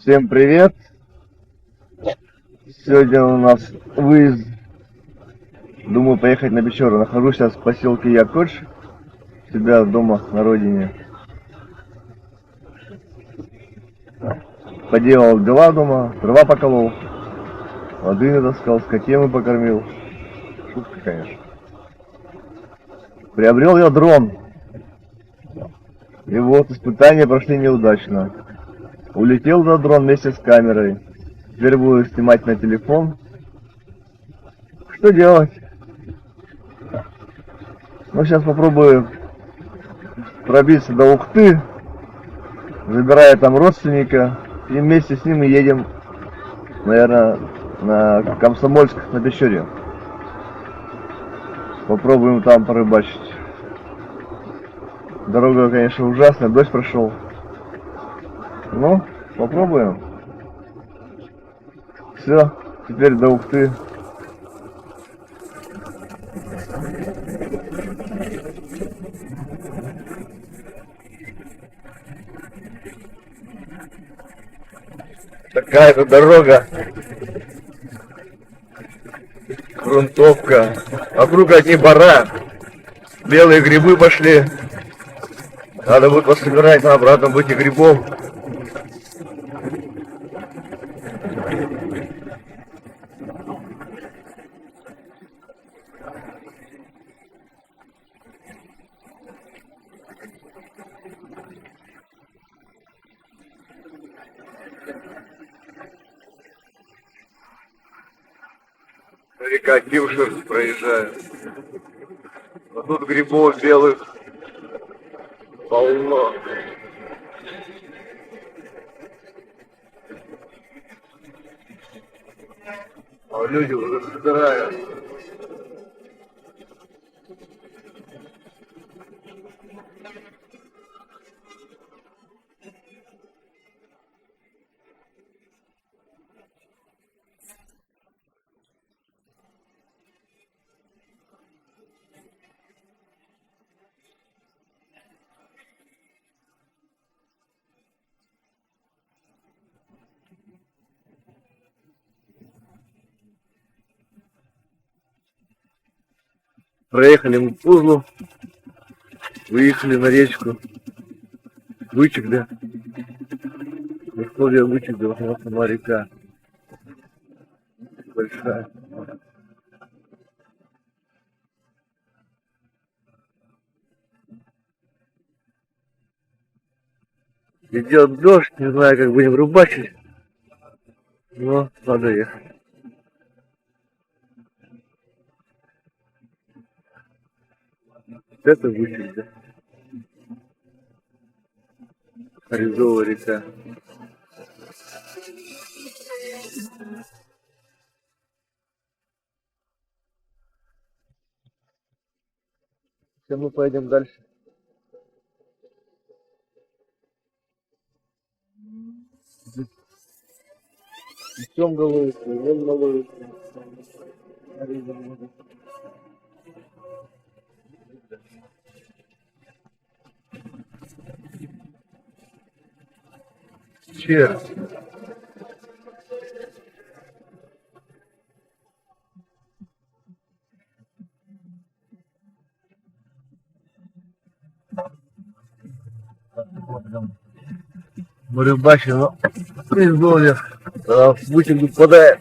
Всем привет! Сегодня у нас выезд. Думаю поехать на Печору. Нахожусь сейчас в поселке Якодж, себя дома на родине. Поделал дела дома, дрова поколол, воды натаскал, скотину покормил. Шутка, конечно. Приобрел я дрон. И вот испытания прошли неудачно. Улетел на дрон вместе с камерой. Теперь буду снимать на телефон. Что делать? Ну, сейчас попробую пробиться до Ухты, забирая там родственника, и вместе с ним мы едем, наверное, на Комсомольск, на Печоре. Попробуем там порыбачить. Дорога, конечно, ужасная, дождь прошел. Ну, попробуем. Все, теперь до Ухты. Такая-то дорога. Грунтовка. Вокруг одни бора. Белые грибы пошли. Надо будет пособирать на обратном пути грибов. Река Кившер проезжает. А тут грибов белых полно. А люди уже собирают. Проехали мы Пузлу, выехали на речку Вычегда. Условия Вычегда, вот сама река большая. Идет дождь, не знаю, как будем рыбачить, но надо ехать. Это Вычегда. Орезовая река. Все, мы пойдем дальше. Идем головой, идем головой. Черт. Мы рыбачим, но при условиях Вычегда впадает.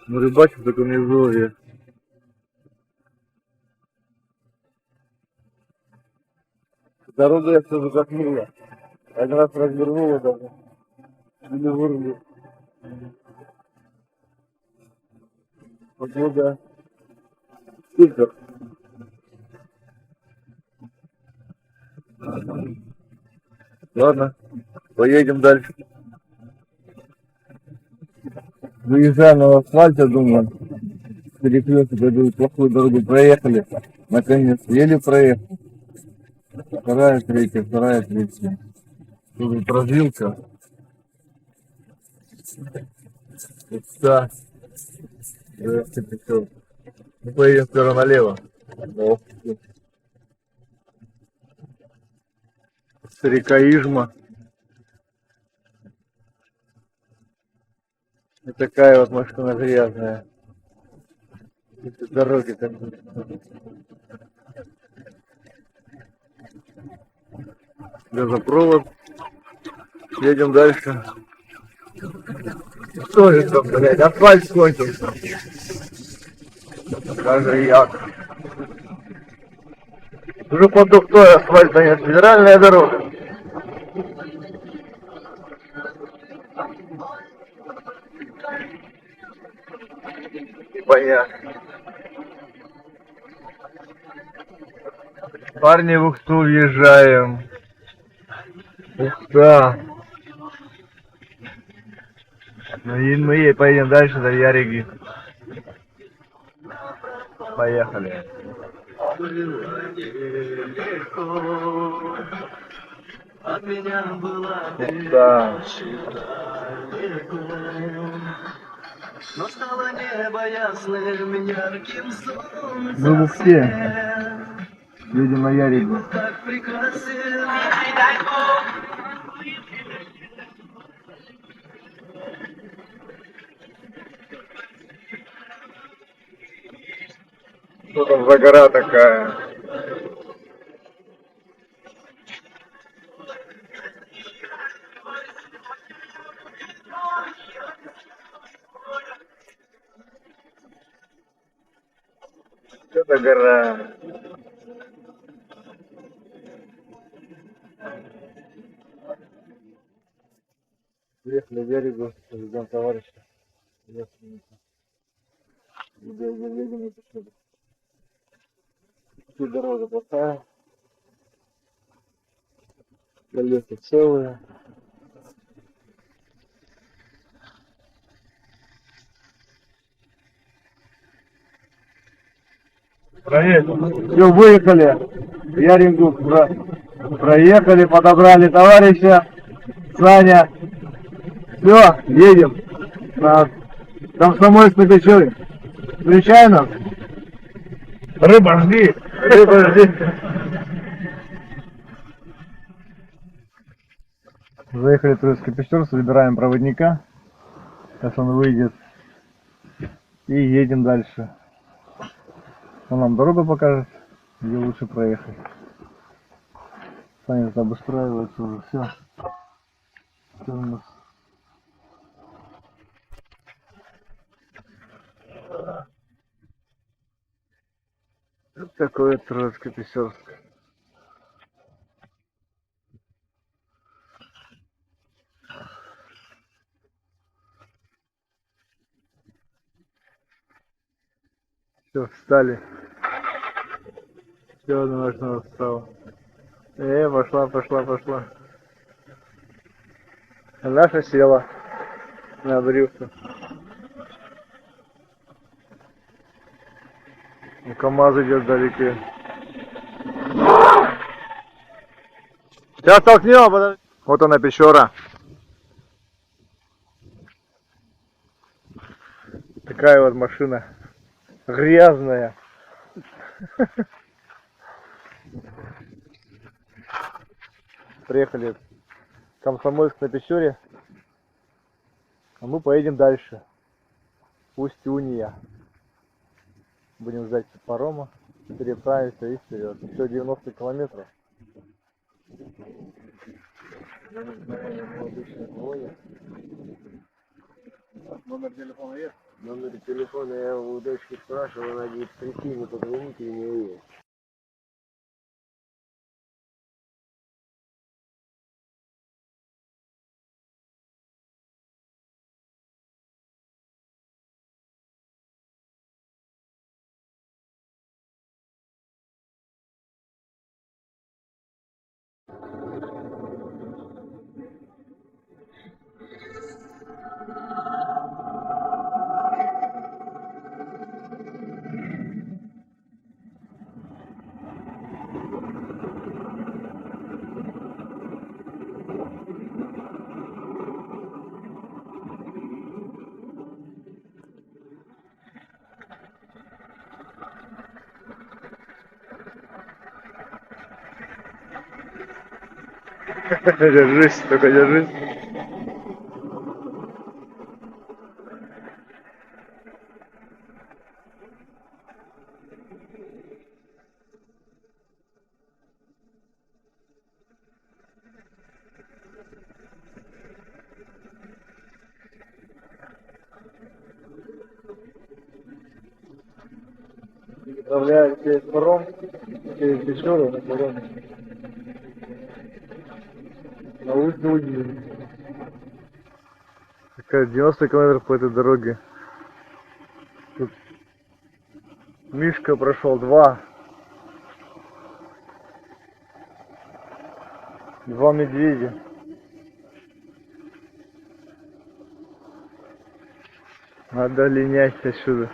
Мы рыбачим только на изловье. Дорога я все затопила. Один раз развернула даже. Или вырвали. Погода супер. Ладно, поедем дальше. Выезжаем на асфальт, я думаю. Перекресток, эту плохую дорогу проехали. Наконец, еле проехали. Вторая, третья. Тут развилка. Вот так. Мы поедем сперва налево. О, с река Ижма. И такая вот машина грязная. Эти дороги там. Газопровод. Едем дальше. Что это, блядь? Асфальт кончился. Даже як. Уже поток той асфальта нет. Федеральная дорога. Понятно. Парни, в Ухту въезжаем. Ухта. Ну и мы поедем дальше до Яриги. Поехали. Да. Но стало небо ясным, ярким солнцем. Мы в Ухте. Едем на Яригу. Так прекрасен. Что там за гора такая? Это гора. Приехали в Яригу, ждем товарища. Тут дорога плохая. Колеса целые. Все, выехали. Ярингу проехали, подобрали товарища. Саня. Все, едем. На Комсомольск на Печоре. Встречай нас. Рыба, жди. Рыба, жди. Заехали в Троицкий Печор, выбираем проводника. Сейчас он выйдет. И едем дальше. Он нам дорогу покажет, где лучше проехать. Саня обустраивается уже, все. Все у нас. Вот такое Троицкий Печорск. Все, встали. Еще одна машина встала. Пошла. А наша села на брюхо. И КамАЗ идет вдалеке. Сейчас толкнем, подожди. Вот она Печора. Такая вот машина. Грязная. Приехали в Комсомольск на Печоре. А мы поедем дальше. Усть-Уния. Будем ждать парома. Переправимся и вперед. Еще 90 километров. Номер телефона есть? Номер телефона я у дочки спрашивал, она говорит, прикинь, позвоните, у нее есть. Держись, только держись. Отправляю через паром, через Печору на пароме. На улице Удмуртии. Такая 90 километров по этой дороге. Тут Мишка прошел два медведя. Надо линять отсюда.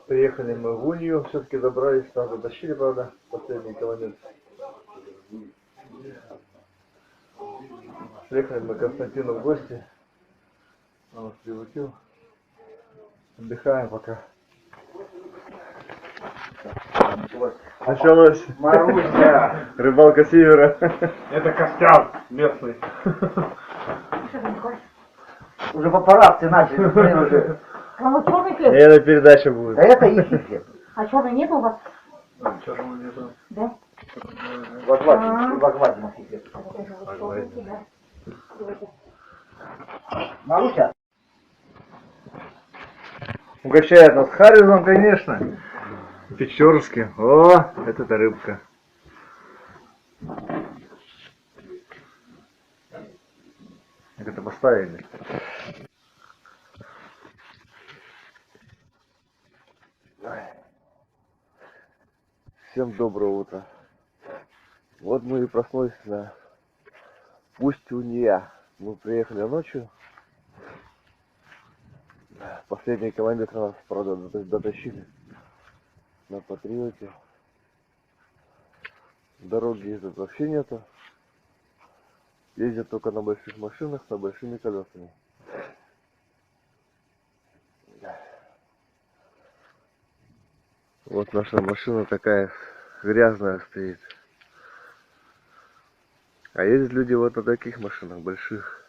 Приехали мы в Унью, все-таки добрались, там затащили, правда, последний километр. Приехали мы к Константину в гости. Он нас приютил. Отдыхаем пока. Началось. Маруся! Рыбалка севера. Это Костян местный. Уже папарацци начали, смотри, уже. Кому черный хлеб? Это передача будет. Да это их хлеб. А черный нет у вас? Черного нету. Да? В Агваде махи хлеб. Маруся, Угощает нас Харризом, конечно. Печорский. О, это рыбка. Как это поставили? Всем доброго утра. Вот мы и проснулись на Усть-Унья. Мы приехали ночью. Последние километры нас, правда, дотащили на Патриоте. Дороги тут вообще нету. Ездят только на больших машинах, с большими колесами. Вот наша машина такая грязная стоит. А ездят люди вот на таких машинах больших.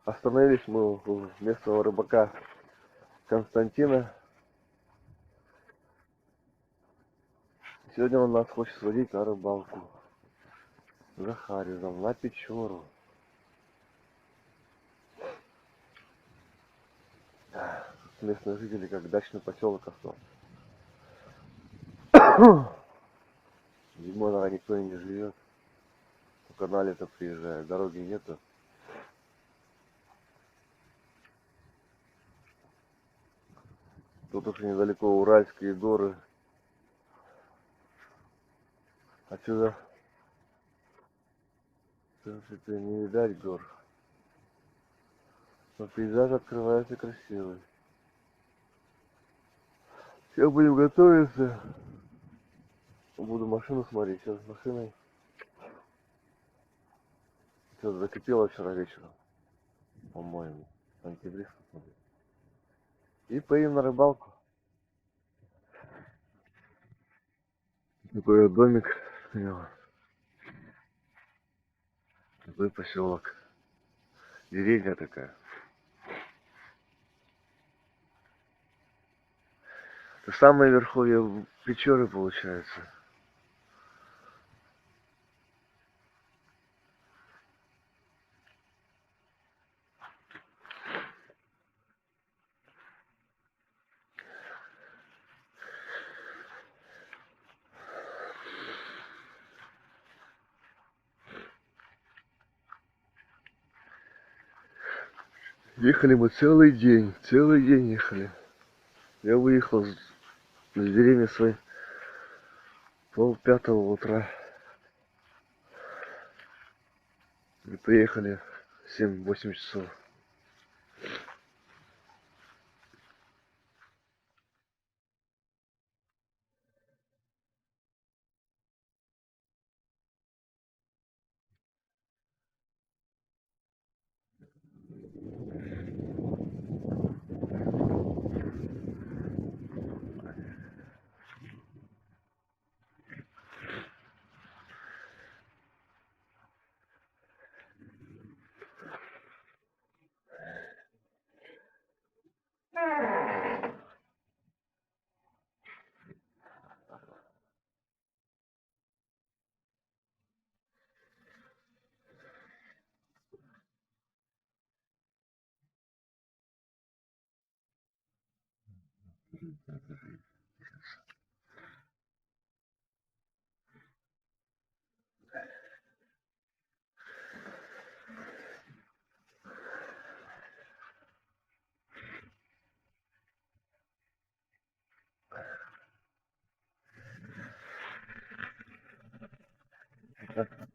Остановились мы у местного рыбака Константина. Сегодня он нас хочет сводить на рыбалку. За Харризом, на Печору. Местные жители как дачный поселок остался. Зимой, наверное, никто и не живет. Только на лето приезжает, дороги нету. Тут уже недалеко Уральские горы. Отсюда, в принципе, не видать гор. Но пейзаж открывается красивый. Сейчас будем готовиться. Буду машину смотреть. Сейчас с машиной. Что-то закипело вчера вечером. По-моему. Антибрис посмотреть. И поедем на рыбалку. Такой вот домик у него. Такой поселок. Деревня такая. Это самое верховье Печоры получается. Ехали мы целый день ехали. Я выехал с деревни своей 4:30 утра. И приехали в 7-8 часов.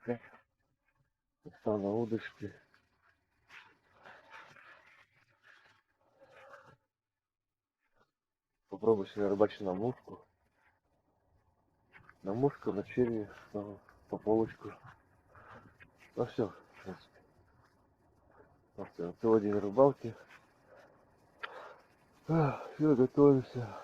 Так, стал на удочке. Попробую себя рыбачить на мушку. На мушку, на черви, на пополочку. Ну все, в принципе. Вот, целый день рыбалки. Все, готовимся.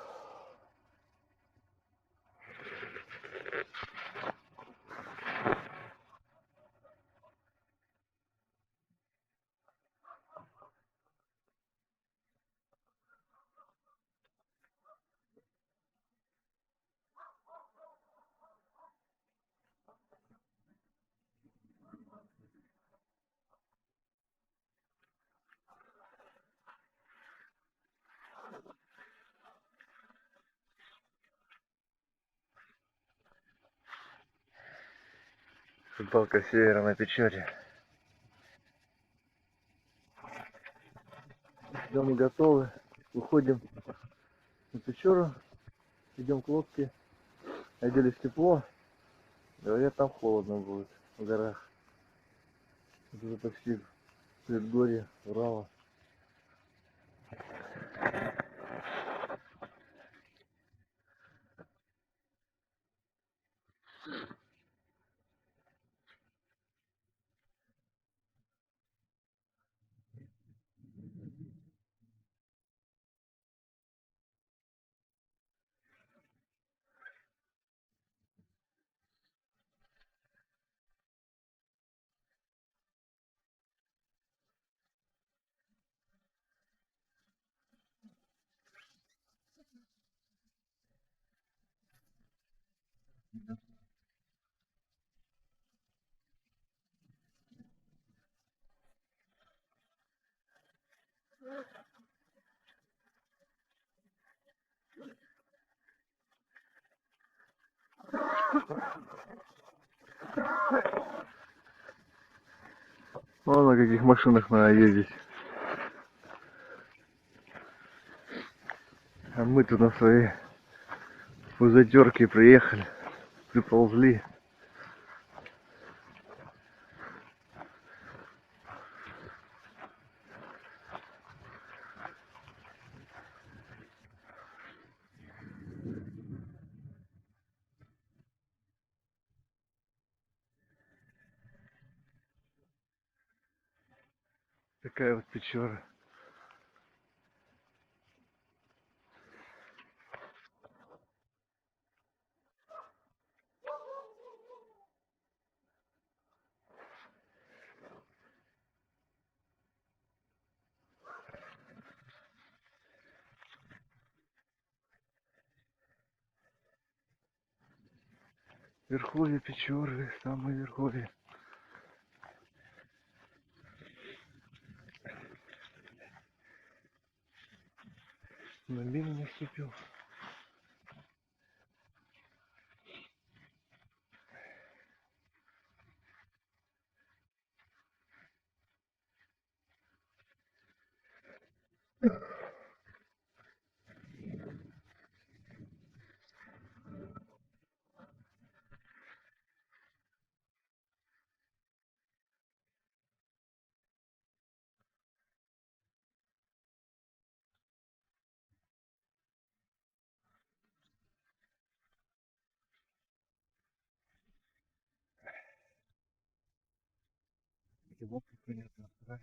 Рыбалка в Северной Печоре. Все, мы готовы. Выходим на Печору. Идем к лодке. Оделись тепло. Говорят, там холодно будет в горах. Это уже почти предгорье Урала. Вон на каких машинах надо ездить. А мы тут на своей пузатерке приехали. Приползли. Такая вот Печора. Верховье Печоры, самое верховье. На мину наступил. Лодка, понятно, да?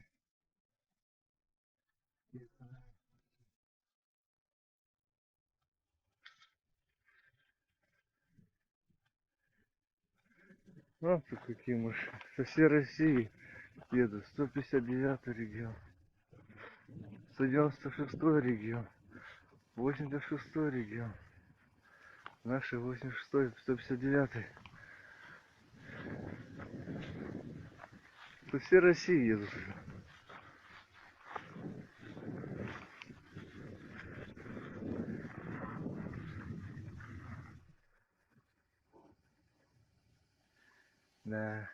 Вот тут какие машины. Со всей России едут. 159 регион. 196 регион. 86 регион. Наши 86, 159. Со всей России едут. Да.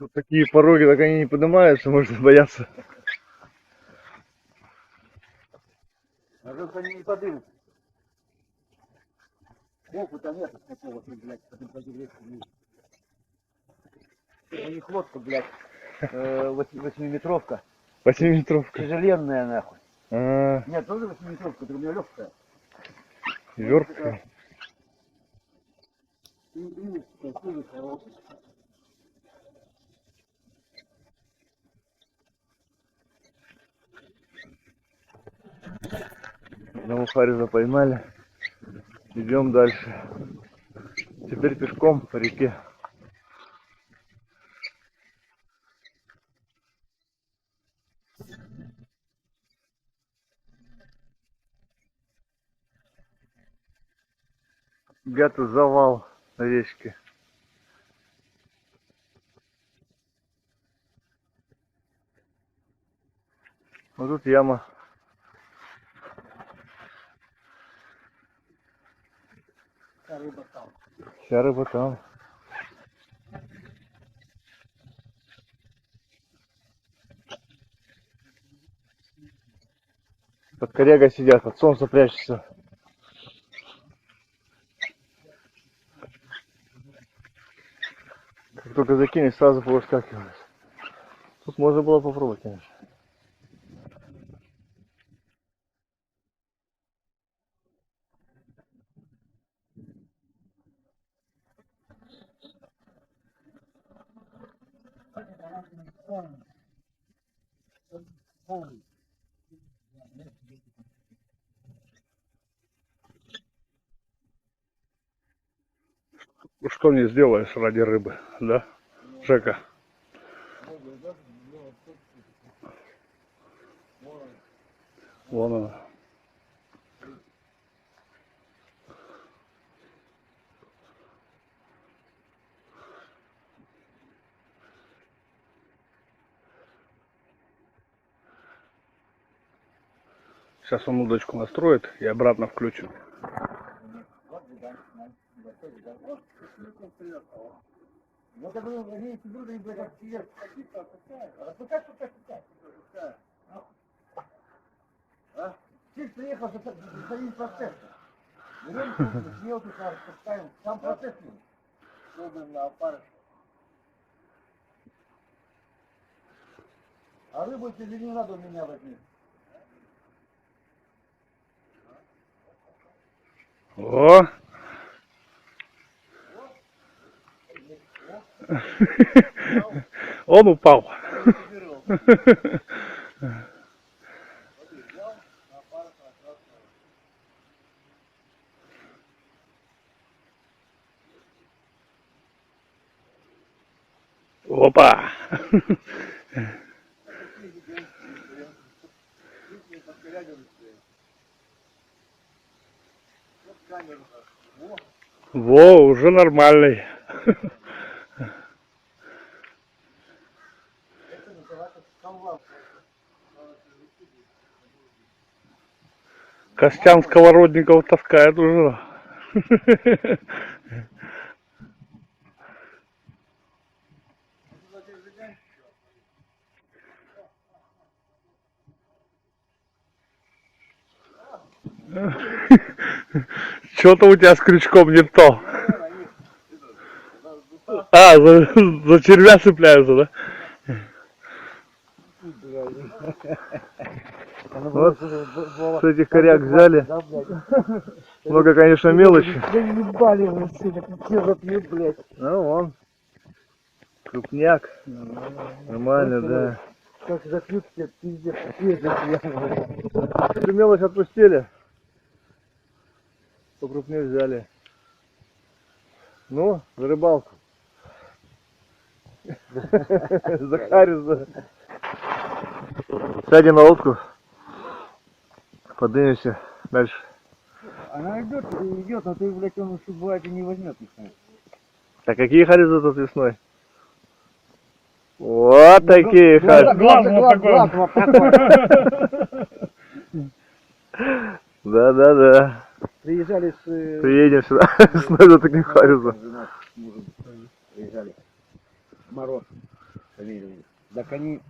Тут такие пороги, так они не поднимаются, можно бояться. А тут они не подымутся. Опыта нет такого, блядь, у них лодка, блядь, 8-метровка. 8-метровка. Тяжеленная, нахуй. А, Нет, тоже 8-метровка, только у меня легкая. верткая. Одного хариза поймали. Идем дальше. Теперь пешком по реке. Ребята, завал на речке. Вот тут яма. Вся рыба там. Под корягой сидят, от солнца прячутся. Как только закинешь, сразу повыскакивают. Тут можно было попробовать, конечно. Что не сделаешь ради рыбы, да, Жека? Вон она. Сейчас он удочку настроит и обратно включит. Вот это было, имеете в виду, блядь, как сидят, какие-то отпускают. Распускать, пускай. А? Чуть приехал за один процесс. Берем кухню, съел тут, распускаем. Сам процесс не. Пробуем на опарыш. А рыбу тебе не надо у меня возьми. О! Он упал. Опа! Во, уже нормальный. Костян сковородников таскает уже. Что-то у тебя с крючком не то. А, за червя цепляются, да? Вот с этих коряк взяли. Много, конечно, мелочи. Ну, вон. Крупняк. Нормально, да. Как запьют тебе, пиздец, Эту мелочь отпустили. Покрупнее взяли. Ну, за рыбалку. За хариса. Сядем на лодку. Поднимемся дальше. Она идет, а ты, блядь, он бывает и не возьмет никто. А какие харизы тут весной? Вот такие харисы. Глаз вот такой. Да. Приезжали с... Приедем сюда с таким харизом. Приезжали. Мороз. фамилия. Так они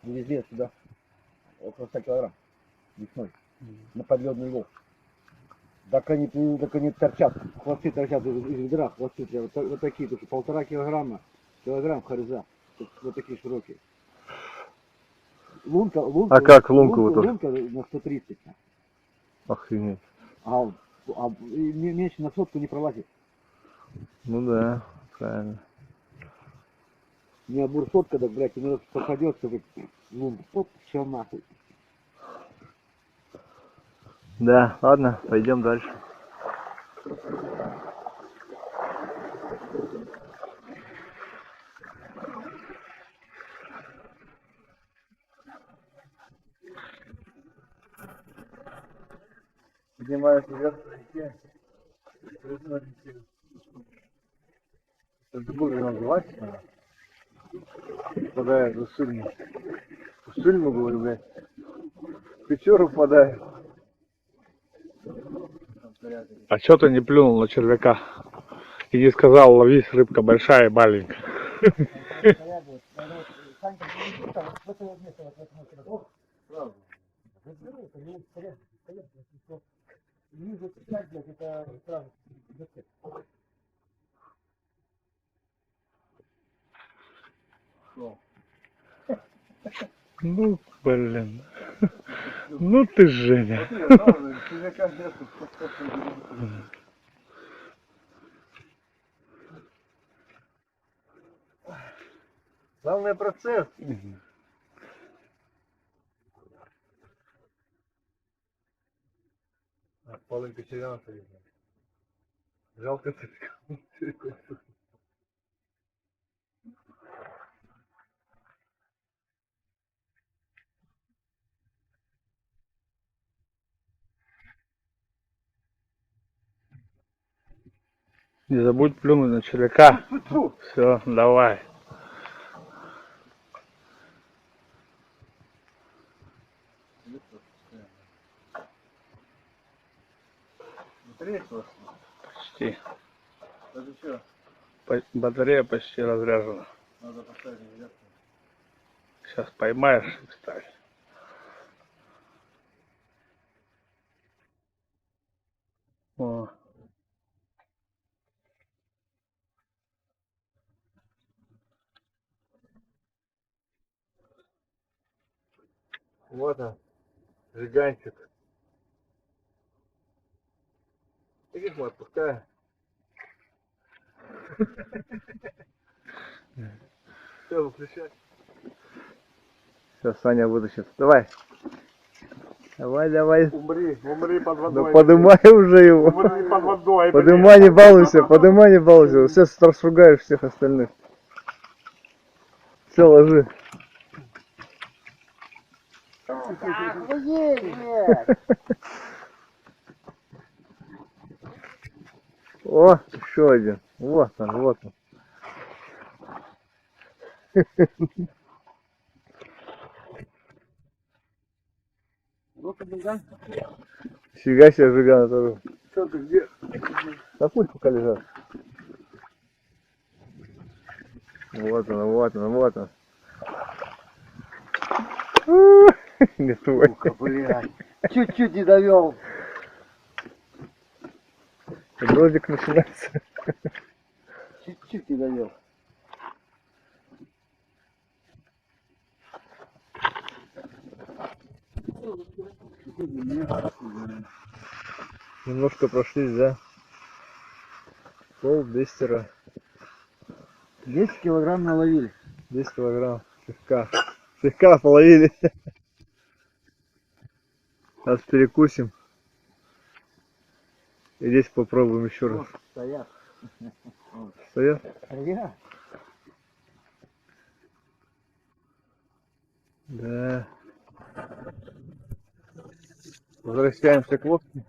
везли сюда около 100 килограмм весной на подледный лов. Так они торчат, хвосты торчат из ведра, хвосты прям вот такие, то есть 1,5 килограмма, килограмм хариза, вот такие широкие. Лунка, А как лунку вы тоже? лунка на 130, Охренеть. а меньше на сотку не пролазит. Ну да, правильно. Не обур сотка, так, блядь, и попадется, лунка, вот все нахуй. Да, ладно, пойдем дальше. Поднимаюсь вверх по реке. Это бургер называется, наверное. Попадает в Уссульму. Уссульму, говорю, блядь. В Печору попадает. А чё ты не плюнул на червяка? И не сказал, ловись, рыбка большая и маленькая. Санька, там, в это вот место, вот в этом месте, сразу. Разберу, это не стоять, что ниже пять, блядь, это сразу. Ну, блин. Ну ты Женя. Главный процесс. Полынка червяна стоит. Жалко цветка. Не забудь плюнуть на червяка. Все, давай. Почти. Это что? Батарея почти разряжена. Надо поставить вверх. Сейчас поймаешь и ставь. О. Вот он, жиганчик. Таких мы отпускаем. Все, выключай. Сейчас Саня вытащит. Давай. Давай. Умри под Ну водой. подымай уже его. Умри под водой. Подымай, не балуйся, подымай, не балуйся. Сейчас расругаешь всех остальных. Все, ложи. Охуеть, блядь! О, еще один. Вот он, вот он. Фига себе, жиган тоже. Что ты где? Да пусть пока лежат. Вот он, вот он, вот он. Не твой. Сука, блядь. Чуть-чуть не довел. Дождик начинается. Чуть-чуть не довел. Немножко прошлись, да? Пол 200 раз. 10 килограмм наловили. 10 килограмм. Слегка. Слегка половили. Сейчас перекусим. И здесь попробуем еще раз. Стоят. Стоят? Стоят. Да. Возвращаемся к лодке.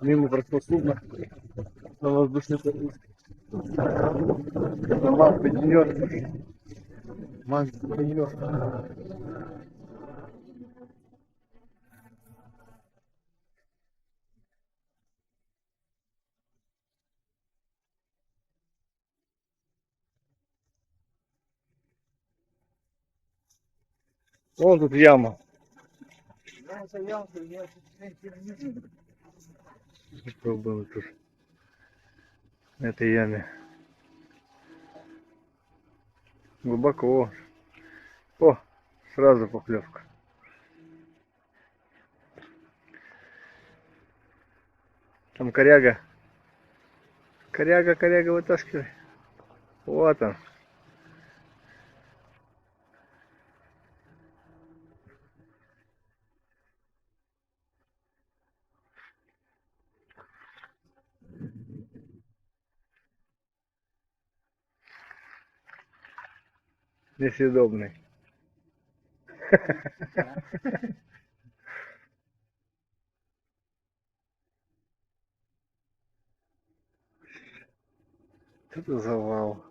Мимо прошло судно на воздушной подушке. Мамка идет. Мамка идет. Вон тут яма. Попробуем тут на этой яме. Глубоко. О, сразу поклевка. Там коряга. Коряга, коряга, вытаскивай. Вот он. Несъедобный. Это завал.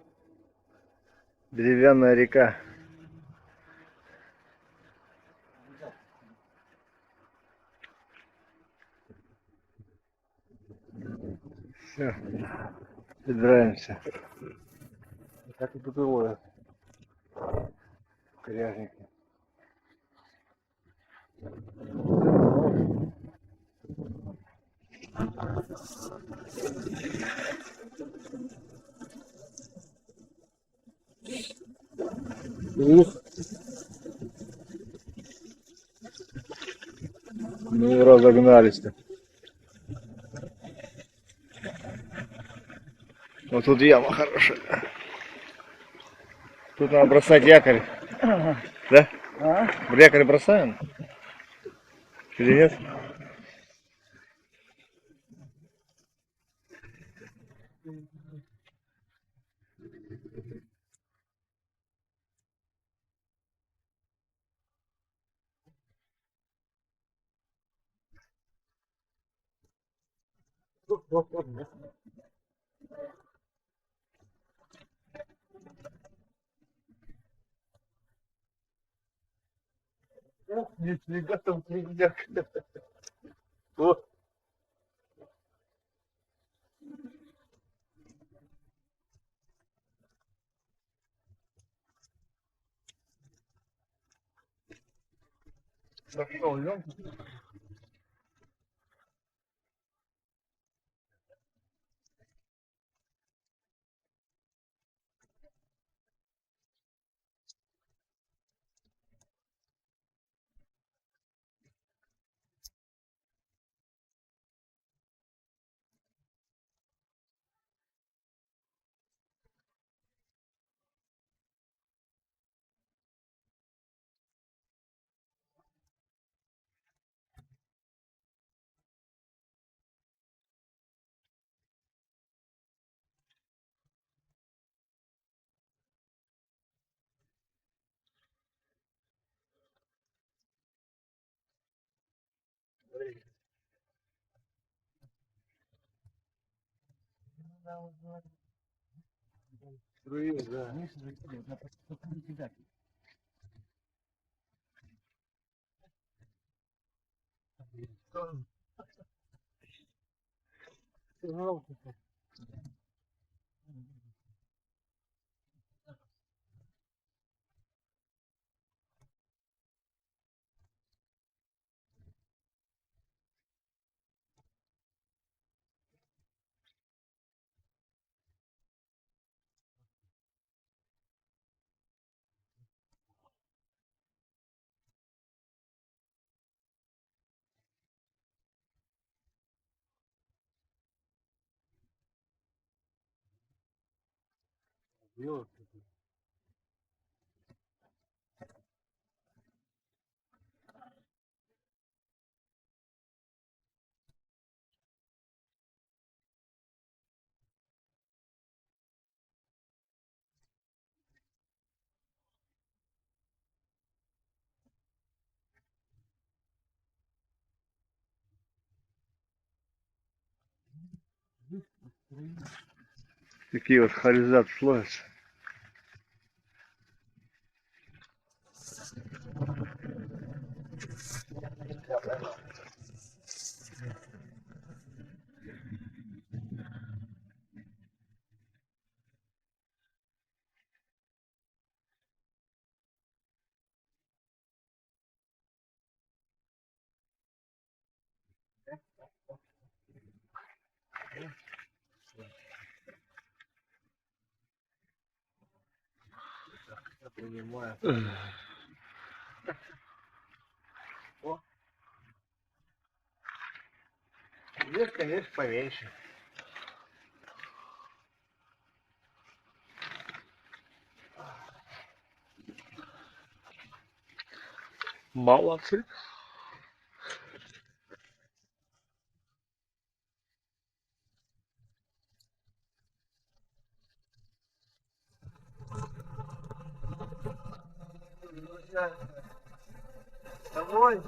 Деревянная река. Все. Собираемся. Как и тут ловят. Коряжники. Ух. Ну, разогнались-то. Вот тут яма хорошая. Тут надо бросать якорь. Да? В якорь бросаем? Или нет? Нифига там крендель. Вот. Пошел, идем. Круиз, да. Такие вот харизаты слоятся. Здесь, конечно, поменьше. Молодцы. Домой,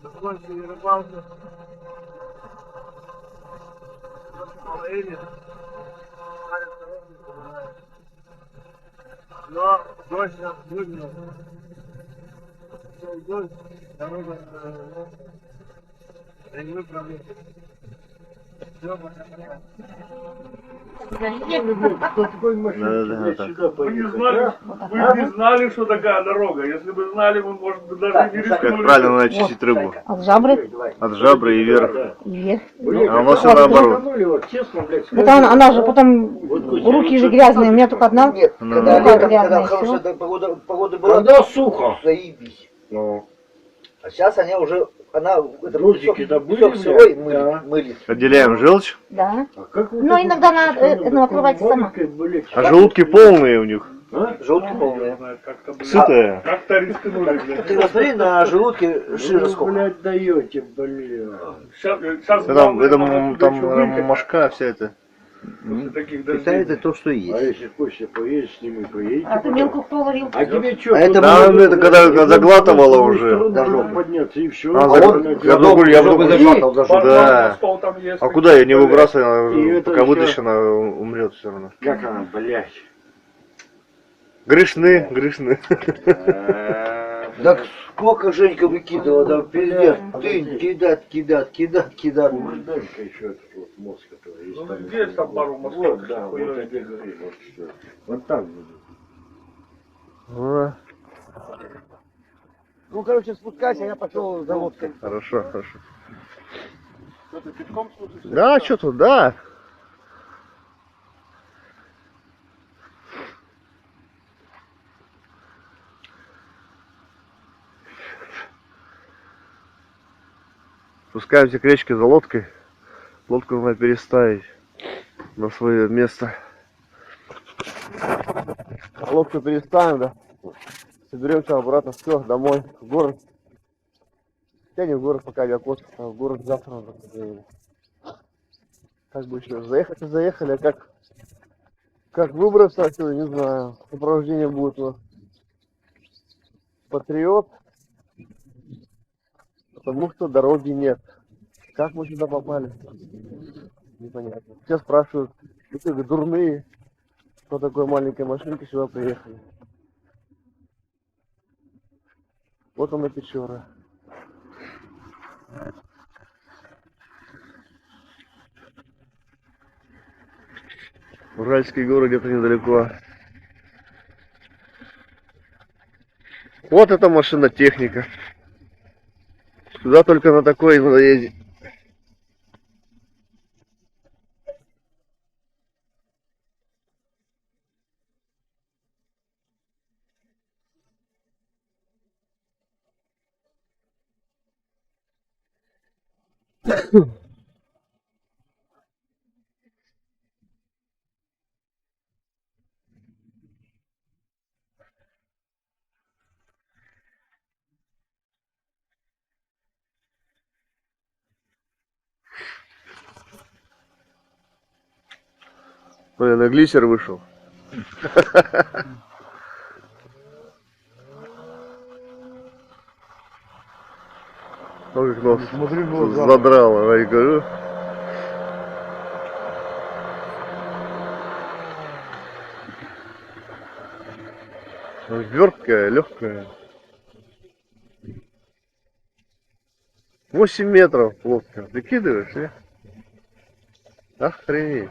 закончили рыбалку. Но дождь нас выгнал. Дождь, дорога не выправлена. Все, пока. Кто такой машинки сюда Вы не поехать? знали, вы не знали, что такая дорога. Если бы знали, вы, может быть, даже не Как рискнули. правильно надо чистить рыбу? От жабры От жабры и вверх. вверх. А у нас все наоборот. Вот, честно, блядь, Это она же потом, руки же грязные, у меня только одна. Нет, Ну, когда ну, летом, грязное когда всё. хорошая погода была, когда сухо. заебись. Ну, А сейчас они уже, она, это Грузики-то были, песок сырой блядь? Да. мылит. Отделяем желчь, Да. а как вы Ну, такой иногда надо, машиной, ну, открывайте такой сама. маленькой, блядь? а желудки полные у них. А? Желтый полный. Как-то, блядь, Сытые. как-то рискнули, блядь. Ты посмотри на желудке жира Вы, сколько. блядь, даете, блядь. Сейчас Там, мошка вся эта. таких Питает это то, что А есть. если хочешь поесть с ним и поедете, А ты мелко кто ловил? а тебе что? А это Да, это когда заглатывала уже. Должен подняться и все. А, я в другую заглатывал даже. Да. Там есть, А куда я не выбрасываю, И она, это пока всё. вытащу, она умрет все равно. Как она, блядь? Грешны, грешны. Так сколько Женька выкидывала, да пиздец. Ты кидать. Дай-ка еще этот вот мозг, который есть. Ну, там. где там пару мостов? Вот, да, вот я тебе говорю, вот что. Вот так будет. Ну, короче, спускайся, я пошел за лодкой. Хорошо, хорошо. Что ты пешком спустишься? Да, что тут, да. Спускаемся к речке за лодкой. Лодку надо переставить на свое место. Лодку переставим, да. Соберемся обратно, все, домой, в город. Я не в город пока, Якут, а в город завтра надо поедем. Как бы еще заехать и заехали, а как выбраться отсюда, не знаю. Сопровождение будет у нас Патриот, потому что дороги нет. Как мы сюда попали? Непонятно. Все спрашивают, вы дурные, что такое маленькая машинка сюда приехали. Вот она Печора. Уральские горы где-то недалеко. Вот эта машина техника. Сюда только на такой надо ездить. Ой, на глиссер вышел. Ну как нос задрало, я говорю. Верткая, легкая. 8 метров лодка. Прикидываешь, не? Охренеть.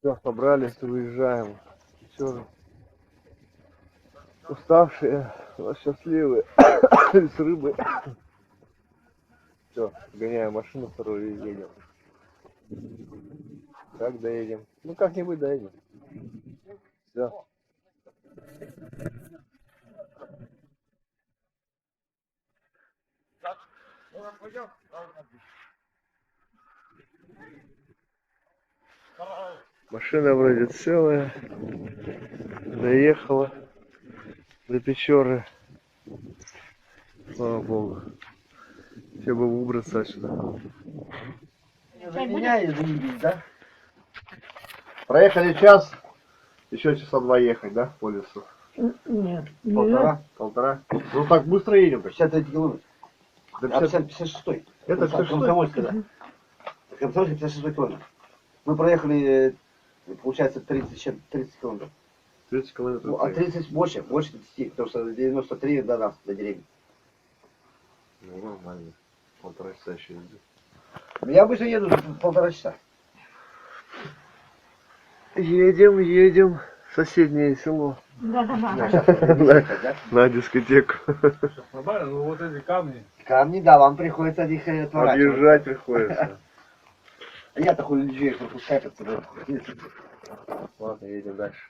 Все, собрались, выезжаем. Все. Уставшие, но счастливые. С рыбой. Все, гоняем машину вторую и едем. Как доедем? Ну как-нибудь доедем. Все. Машина вроде целая. Доехала до Печоры. Слава Богу. Все бы убраться отсюда. Да? Проехали час, еще часа 2 ехать, да, по лесу? Нет. Полтора. Ну так быстро едем. 53 километра. Да А 50 56-й. Это 56-й? Комсомольский, да. Комсомольский 56 километр. Мы проехали, получается, 30 километров. 30 километров. Ну, а 30 больше 30, потому что 93 до нас, до деревни. Ну, нормально. Полтора часа еще езды. Я обычно еду 1,5 часа. Едем в соседнее село. Да-да-да. На дискотеку. Нормально, ну вот эти камни. Камни, да, вам приходится от них отворачивать. Объезжать приходится. А я такой людей пропускаю под собой. Ладно, едем дальше.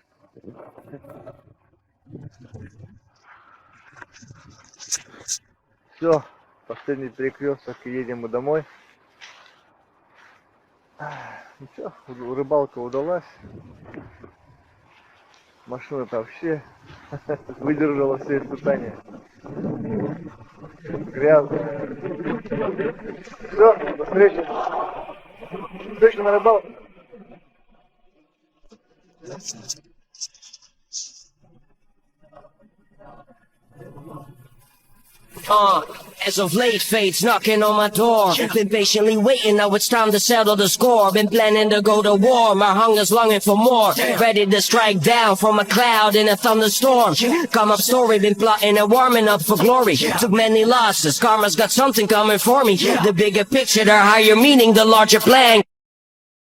Все, последний перекресток и едем мы домой. Ничего, рыбалка удалась. Машина-то вообще выдержала все испытания. Грязно. Все, до встречи. До встречи на рыбалке. As of late, fate's knocking on my door. Been patiently waiting, now it's time to settle the score. Been planning to go to war, my hunger's longing for more. Ready to strike down from a cloud in a thunderstorm. Come up story, been plotting and warming up for glory. Took many losses, karma's got something coming for me. The bigger picture, the higher meaning, the larger plan.